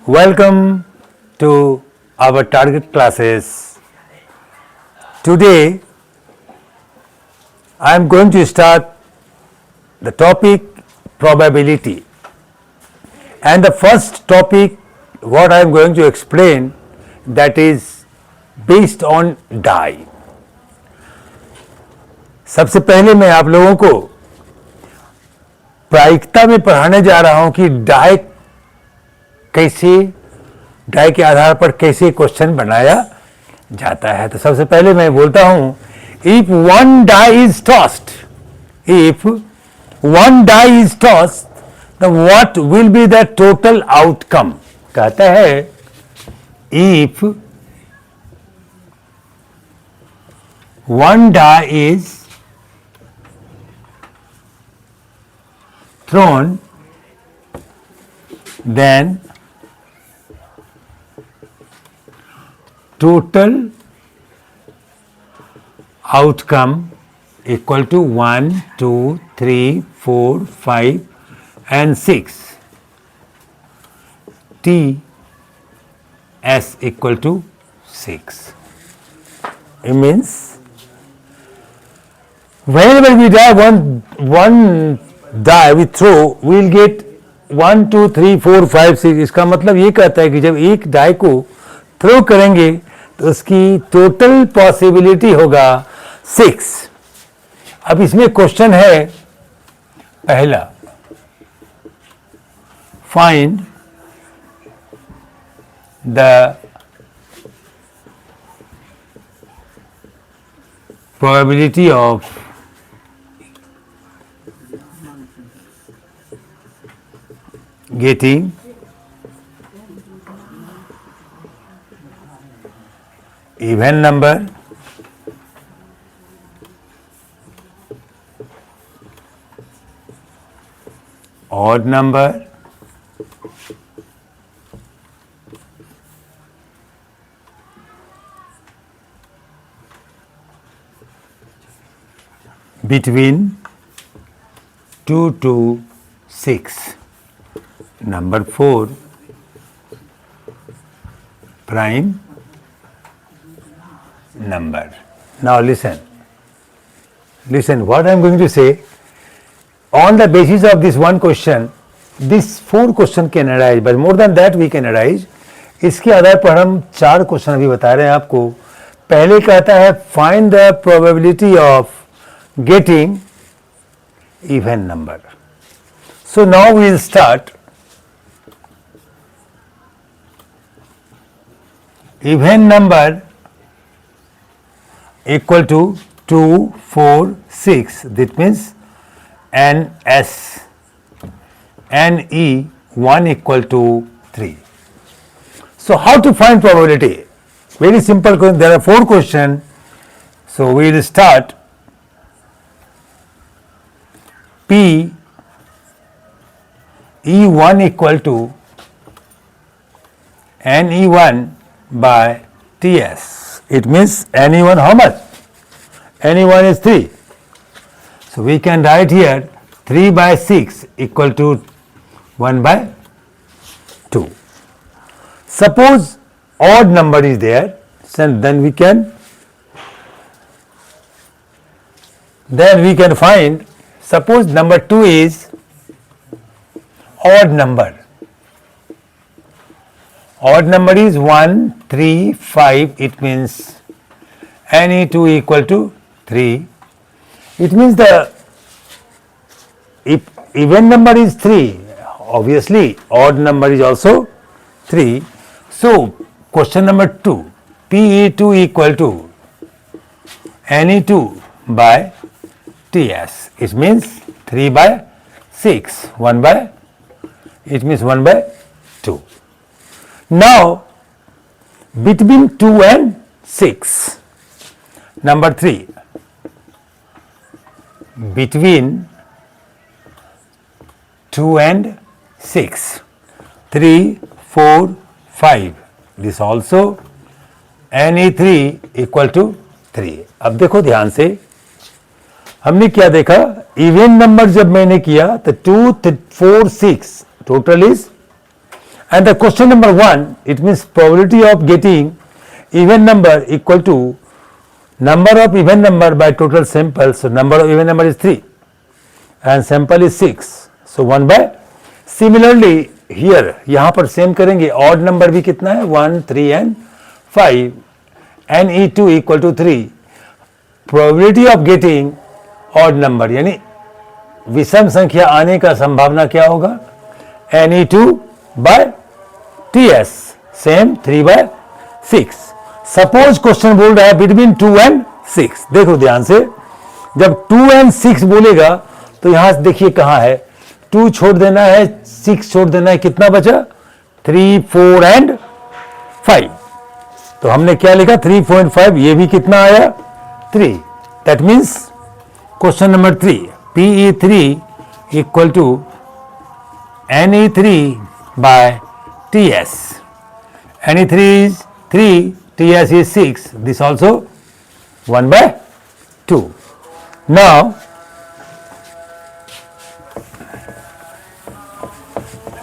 Welcome to our target classes. Today I am going to start the topic probability, and the first topic what I am going to explain, that is based on die. सबसे पहले मैं आप लोगों को प्रायिकता में पढ़ाने जा रहा हूं कि डाई के आधार पर कैसे क्वेश्चन बनाया जाता है। तो सबसे पहले मैं बोलता हूं, if one die is tossed, the what will be the total outcome. कहता है if one die is thrown, then total outcome equal to 1, 2, 3, 4, 5 and 6. T S equal to 6. It means whenever we die one die we throw, we will get 1, 2, 3, 4, 5, 6. इसका मतलब ये कहता है कि जब एक डाई को थ्रो करेंगे तो उसकी टोटल पॉसिबिलिटी होगा 6। अब इसमें क्वेश्चन है पहला, find the probability of getting even number, odd number, between 2 to 6. Number 4, prime number. Now listen what I am going to say. On the basis of this one question, this 4 question can arise, but more than that we can arise. इसके आधार पर हम 4 question अभी बता रहे हैं आपको। पहले कहता है find the probability of getting even number. So now we will start. Even number equal to 2, 4, 6. That means NS, NE 1 equal to 3. So how to find probability? Very simple question. There are 4 questions. So we will start. P E1 equal to NE1 by TS. It means NE1 how much? NE1 is 3. So we can write here 3 by 6 equal to 1 by 2. Suppose odd number is there, then we can find, suppose number 2 is odd number. Odd number is 1, 3, 5. It means NE2 equal to 3. It means if even number is 3, obviously odd number is also 3. So question number 2, PE2 equal to NE2 by TS. It means 3 by 6, 1 by, it means 1 by 2. Now between 2 and 6, number 3, between 2 and 6, 3, 4, 5, this also NE3 equal to 3. अब देखो ध्यान से, हमने क्या देखा, even number जब मैंने किया तो 2, 4, 6 total is, And the question number 1, it means probability of getting even number equal to number of even number by total sample. So number of even number is 3 and sample is 6. So 1 by. Similarly here, यहाँ पर same करेंगे, odd number भी कितना है 1, 3 and 5 and E2 equal to 3. Probability of getting odd number यानी विषम संख्या आने का संभावना क्या होगा, Ne2 by Ts, same 3 by 6. Suppose question बोल रहा है बिटवीन 2 and 6. देखो ध्यान से, जब 2 and 6 बोलेगा तो यहां से देखिए कहां है, 2 छोड़ देना है, 6 छोड़ देना है, कितना बचा 3, 4 and 5. तो हमने क्या लिखा 3, 4 and 5, ये भी कितना आया 3. That means question number 3, PE3 equal to Ne3 by Ts. Ne3 is 3, Ts is 6, this also 1 by 2.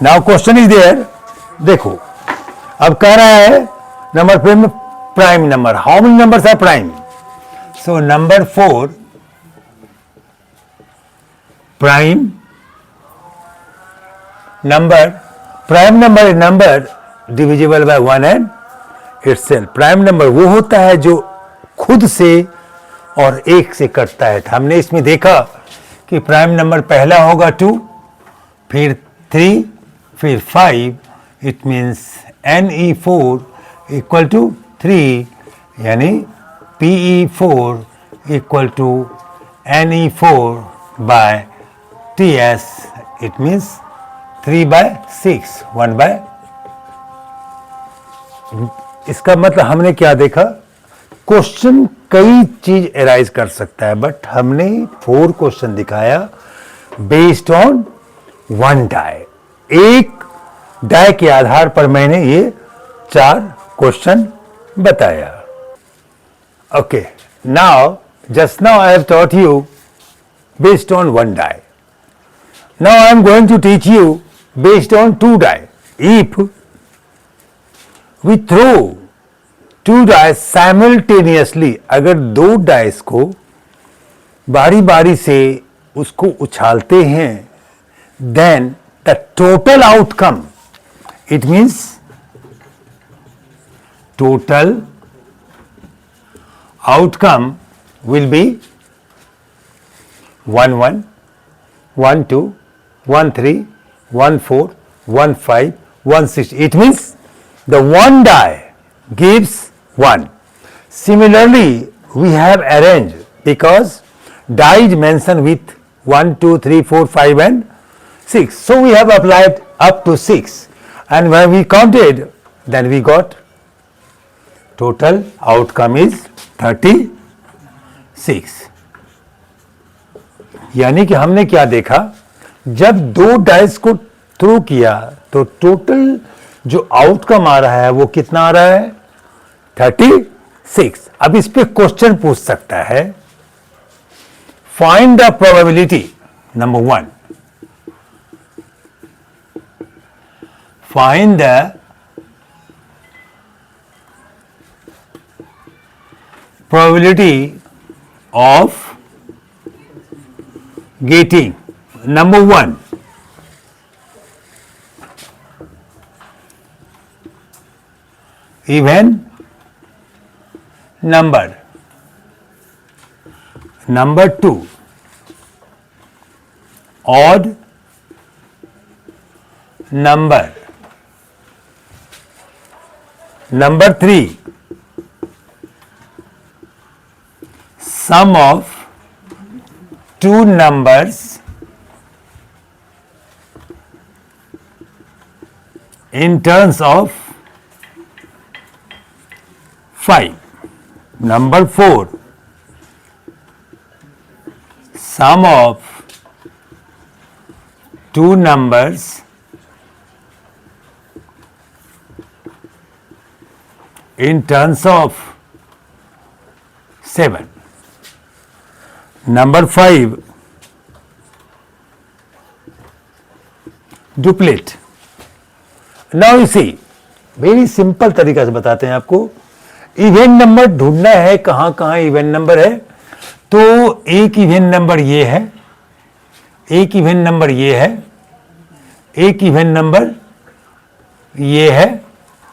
Now question is there. देखो अब कह रहा है नंबर पे में prime number, how many numbers are prime. So number 4 prime number, prime number is number divisible by 1 and itself. Prime number वो होता है जो खुद से और 1 से कटता है. हमने इसमें देखा कि प्राइम नंबर पहला होगा 2, फिर 3, फिर 5. It means Ne4 equal to 3, यानी PE4 equal to Ne4 by Ts. It means 3 by 6, 1 by. इसका मतलब हमने क्या देखा, क्वेश्चन कई चीज एराइज कर सकता है, बट हमने 4 क्वेश्चन दिखाया बेस्ड ऑन 1 डाई. एक डाई के आधार पर मैंने ये 4 क्वेश्चन बताया. Okay, now just now I have taught you based on 1 die. Now I am going to teach you based on 2 die. If we throw 2 dice simultaneously, अगर 2 dice को बारी बारी से उसको उछालते हैं, then the total outcome, it means total outcome will be 1, 1, 1, 2, 1, 3, 1, 4, 1, 5, 1, 6. It means the 1 die gives 1. Similarly, we have arranged because die is mentioned with 1, 2, 3, 4, 5 and 6. So we have applied up to 6. And when we counted, then we got total outcome is 36. यानी कि हमने क्या देखा, जब 2 dice को throw किया तो total जो आउटकम आ रहा है वो कितना आ रहा है 36. अब इस पे क्वेश्चन पूछ सकता है, find the probability. Number 1, find the probability of getting. Number 1, even number. Number 2, odd number. Number 3, sum of 2 numbers in terms of 5. Number 4, sum of 2 numbers in terms of 7. Number 5, duplet. Now you see, very simple तरीका से बताते हैं आपको। Even number ढूंढना है, कहां कहां even number है। तो एक इवन नंबर ये है, एक इवन नंबर ये है, एक इवन नंबर ये है,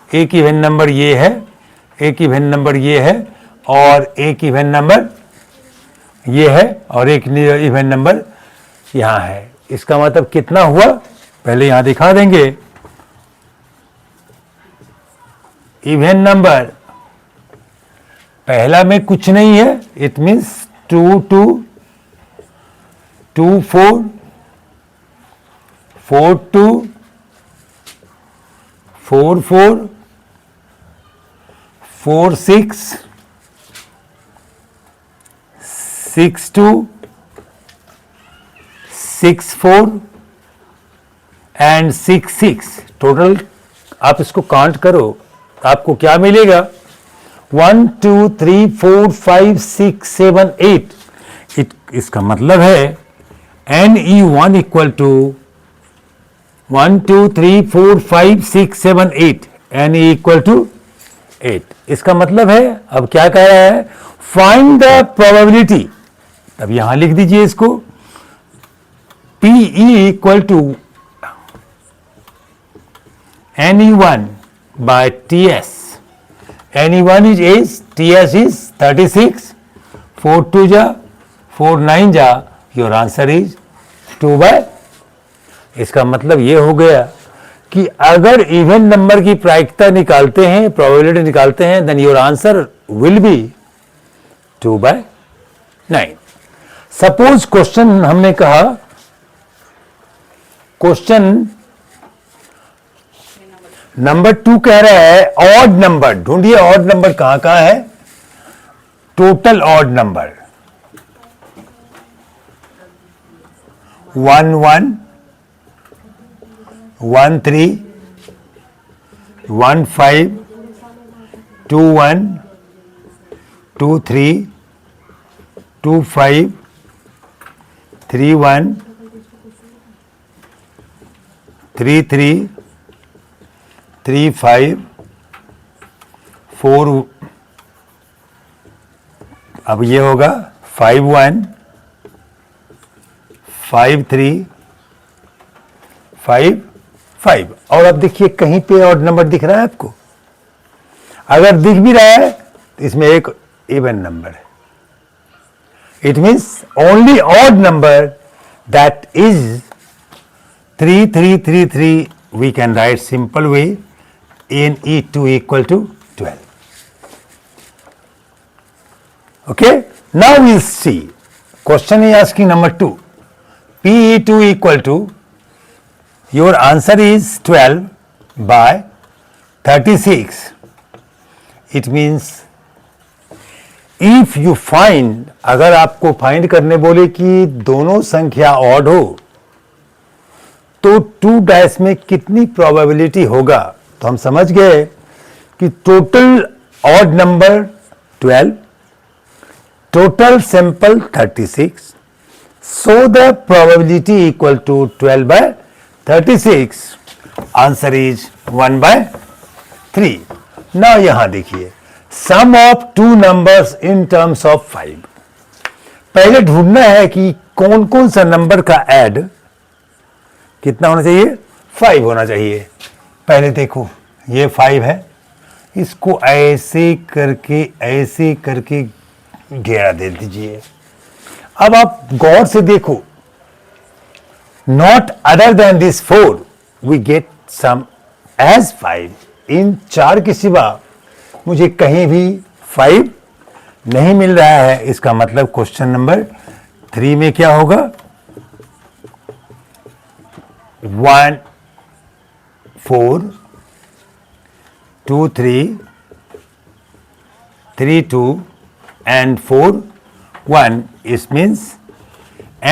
एक इवन नंबर ये है, एक इवन नंबर ये है, और एक इवन नंबर ये है, और एक इवन नंबर यहां है। इसका मतलब कितना हुआ, पहले यहां दिखा देंगे। इवन नंबर पहला में कुछ नहीं है, इट मीन्स 2 2 2 4 4 2 4 4 4 6 6 2 6 4 एंड 6 6। टोटल आप इसको काउंट करो, आपको क्या मिलेगा? 1 2 3 4 5 6 7 8। इसका मतलब है NE1 equal to 1 2 3 4 5 6 7 8, NE equal to 8। इसका मतलब है, अब क्या कह रहा है, फाइंड द प्रोबेबिलिटी। अब यहां लिख दीजिए इसको, PE equal to NE1 by TS. NE1 is 8, TS is 36, 4 2 जा 4 9 जा, your answer is 2 by। इसका मतलब ये हो गया कि अगर इवन नंबर की प्रायिकता निकालते हैं, प्रोबेबिलिटी निकालते हैं, then your answer will be 2 by 9। Suppose question हमने कहा, क्वेश्चन नंबर 2 कह रहा है ऑड नंबर ढूंढिए। ऑड नंबर कहां कहां है? Total odd number 1 1 1 3 1 5 2 1 2 3 2 5 3 1 3 3 3 5 4। अब ये होगा 5 1 5 3 5 5। और अब देखिए कहीं पे ऑड नंबर दिख रहा है आपको? अगर दिख भी रहा है तो इसमें एक इवन नंबर है। It means only odd number that is 3 3 3 3 we can write simple way NE2 equal to 12. Okay, now we'll see. Question is asking number 2. PE2 equal to, your answer is 12 by 36. It means if you find, अगर आपको find करने बोले कि दोनों संख्या odd हो तो 2 dash में कितनी प्रोबेबिलिटी होगा, तो हम समझ गए कि total odd number 12, total sample 36, so the probability equal to 12 by 36। Answer is 1 by 3। Now यहां देखिए, sum of 2 numbers in terms of 5। पहले ढूंढना है कि कौन कौन सा नंबर का ऐड कितना होना चाहिए? 5 होना चाहिए। पहले देखो ये 5 है, इसको ऐसे करके घेरा दे दीजिए। अब आप गौर से देखो, not other than this 4 we get sum as 5। इन 4 के सिवा मुझे कहीं भी 5 नहीं मिल रहा है। इसका मतलब क्वेश्चन नंबर 3 में क्या होगा? 1 4 2 3 3 2 and 4 1। It means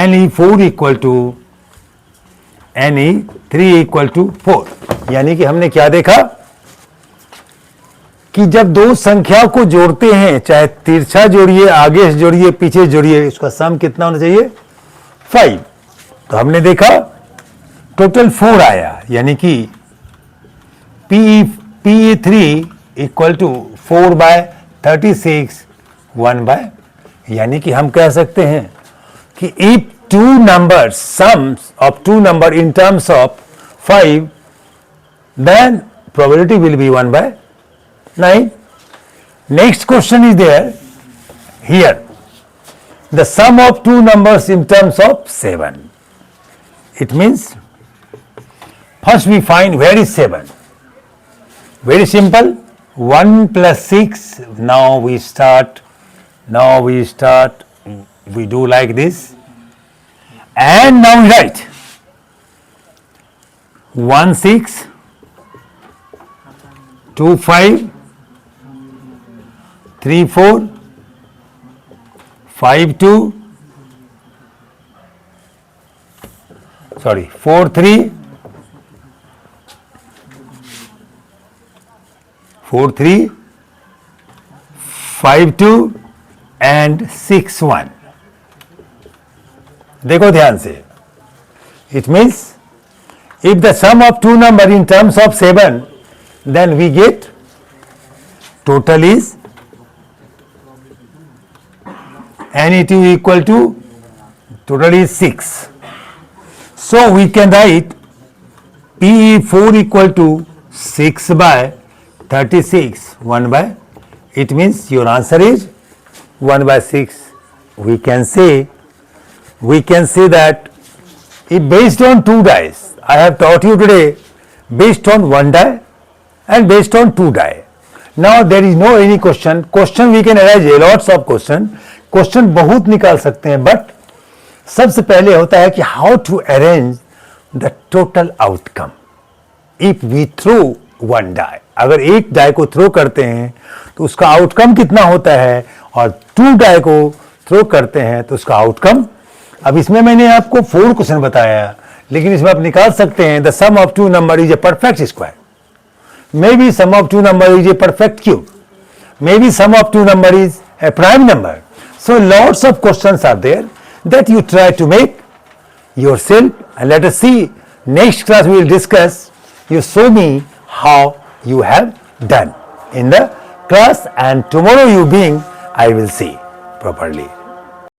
NE4 equal to NE3 equal to 4। यानी कि हमने क्या देखा कि जब दो संख्या को जोड़ते हैं, चाहे तिरछा जोड़िए, आगे से जोड़िए, पीछे जोड़िए, इसका सम कितना होना चाहिए? 5। तो हमने देखा टोटल 4 आया, यानी कि PE3 इक्वल टू 4/36 1/, यानी कि हम कह सकते हैं कि if two numbers sums of two number in terms of 5, then probability will be 1/9. Next question is there here, the sum of two numbers in terms of 7. It means first we find where is 7. Very simple, 1 plus 6. Now we do like this, and now we write 1 6 2 5 3 4 5 2 4 3 4 3 5 2 and 6 1. देखो ध्यान से, it means if the sum of two number in terms of 7, then we get total is NE2 equal to total is 6. So we can write PE4 equal to 6/36 1/. It means your answer is 1/6. We can say that if based on two dice, I have taught you today based on one die and based on two die. Now there is no any question we can arise lots of question बहुत निकाल सकते हैं, but सबसे पहले होता है कि how to arrange the total outcome if we throw one die. अगर एक डाई को थ्रो करते हैं तो उसका आउटकम कितना होता है, और टू डाई को थ्रो करते हैं तो उसका आउटकम, अब इसमें मैंने आपको 4 क्वेश्चन बताया, लेकिन इसमें आप निकाल सकते हैं the sum of two number is a perfect square, may be sum of two number is a perfect cube, may be sum of two number is a prime number. So lots of questions are there that you try to make yourself, and let us see next class we will discuss. You show me how you have done in the class, and tomorrow you being I will see properly.